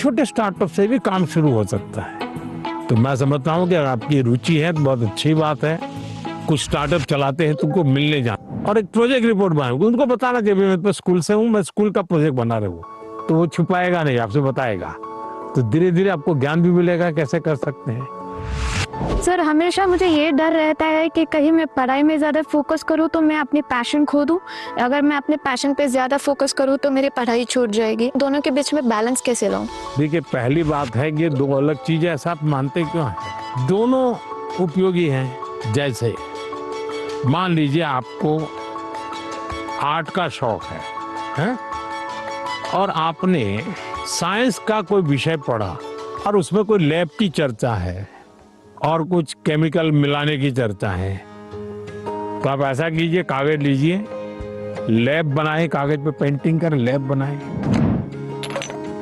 छोटे स्टार्टअप से भी काम शुरू हो सकता है। तो मैं समझता हूँ कि अगर आपकी रुचि है तो बहुत अच्छी बात है। कुछ स्टार्टअप चलाते हैं तुमको मिलने जाना और एक प्रोजेक्ट रिपोर्ट बनाओगे, उनको बताना कि मैं स्कूल से हूँ, मैं स्कूल का प्रोजेक्ट बना रहा हूँ, तो वो छुपाएगा नहीं, आपसे बताएगा। तो धीरे धीरे आपको ज्ञान भी मिलेगा कैसे कर सकते हैं। सर, हमेशा मुझे ये डर रहता है कि कहीं मैं पढ़ाई में ज़्यादा फोकस करूँ तो मैं अपनी पैशन खो दूँ, अगर मैं अपने पैशन पे ज़्यादा फोकस करूँ तो मेरी पढ़ाई छूट जाएगी। दोनों के बीच में बैलेंस कैसे लाऊं? देखिए, पहली बात है कि दो अलग चीजें, ऐसा आप मानते क्यों हैं? दोनों उपयोगी हैं। जैसे मान लीजिए आपको आर्ट का शौक है? और आपने साइंस का कोई विषय पढ़ा और उसमें कोई लैब की चर्चा है और कुछ केमिकल मिलाने की चर्चा है, तो आप ऐसा कीजिए, कागज लीजिए, लैब बनाए, कागज पे पेंटिंग करें, लैब बनाए।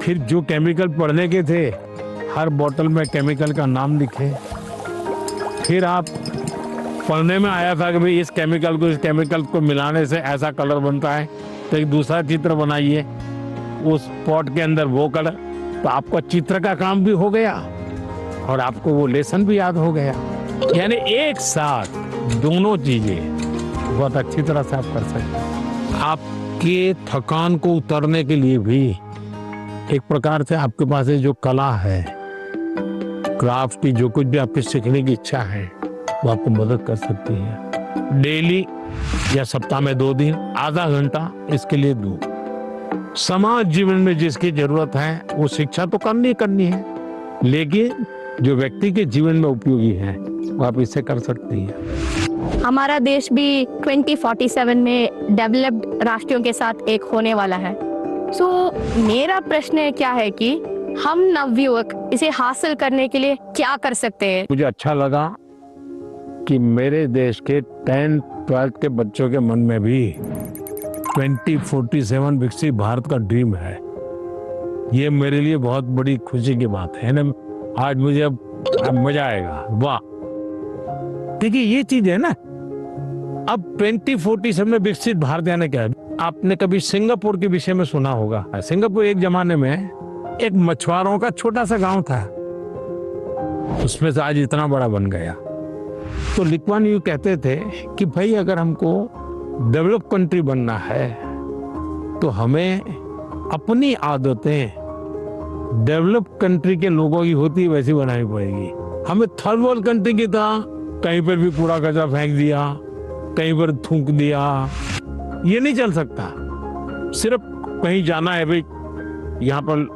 फिर जो केमिकल पढ़ने के थे हर बोतल में केमिकल का नाम लिखे। फिर आप पढ़ने में आया था कि भाई इस केमिकल को मिलाने से ऐसा कलर बनता है, तो एक दूसरा चित्र बनाइए, उस पॉट के अंदर वो कलर, तो आपका चित्र का काम भी हो गया और आपको वो लेसन भी याद हो गया। यानी एक साथ दोनों चीजें बहुत अच्छी तरह से आप कर सकते हैं। आपके थकान को उतरने के लिए भी एक प्रकार से आपके पास जो कला है, क्राफ्ट की, जो कुछ भी आपके सीखने की इच्छा है, वो आपको मदद कर सकती है। डेली या सप्ताह में 2 दिन आधा घंटा इसके लिए दो। समाज जीवन में जिसकी जरूरत है वो शिक्षा तो करनी है, लेकिन जो व्यक्ति के जीवन में उपयोगी है वो आप इससे कर सकती है। हमारा देश भी 2047 में डेवलप्ड राष्ट्रों के साथ एक होने वाला है। मेरा प्रश्न क्या है कि हम नवयुवक इसे हासिल करने के लिए क्या कर सकते हैं? मुझे अच्छा लगा कि मेरे देश के 10th 12th के बच्चों के मन में भी 2047 विकसित भारत का ड्रीम है। ये मेरे लिए बहुत बड़ी खुशी की बात है ना। आज मुझे अब मजा आएगा। वाह, देखिए ये चीज है ना। अब 2047 में विकसित भारत यानी क्या है? आपने कभी सिंगापुर के विषय में सुना होगा। सिंगापुर एक जमाने में एक मछुआरों का छोटा सा गांव था, उसमें से आज इतना बड़ा बन गया। तो ली कुआन यू कहते थे कि भाई अगर हमको डेवलप कंट्री बनना है तो हमें अपनी आदतें डेवलप कंट्री के लोगों की होती वैसी बनानी पड़ेगी। हमें थर्ड वर्ल्ड कंट्री की तरह कहीं पर भी कूड़ा कचरा फेंक दिया, कहीं पर थूक दिया, ये नहीं चल सकता। सिर्फ कहीं जाना है भाई, यहाँ पर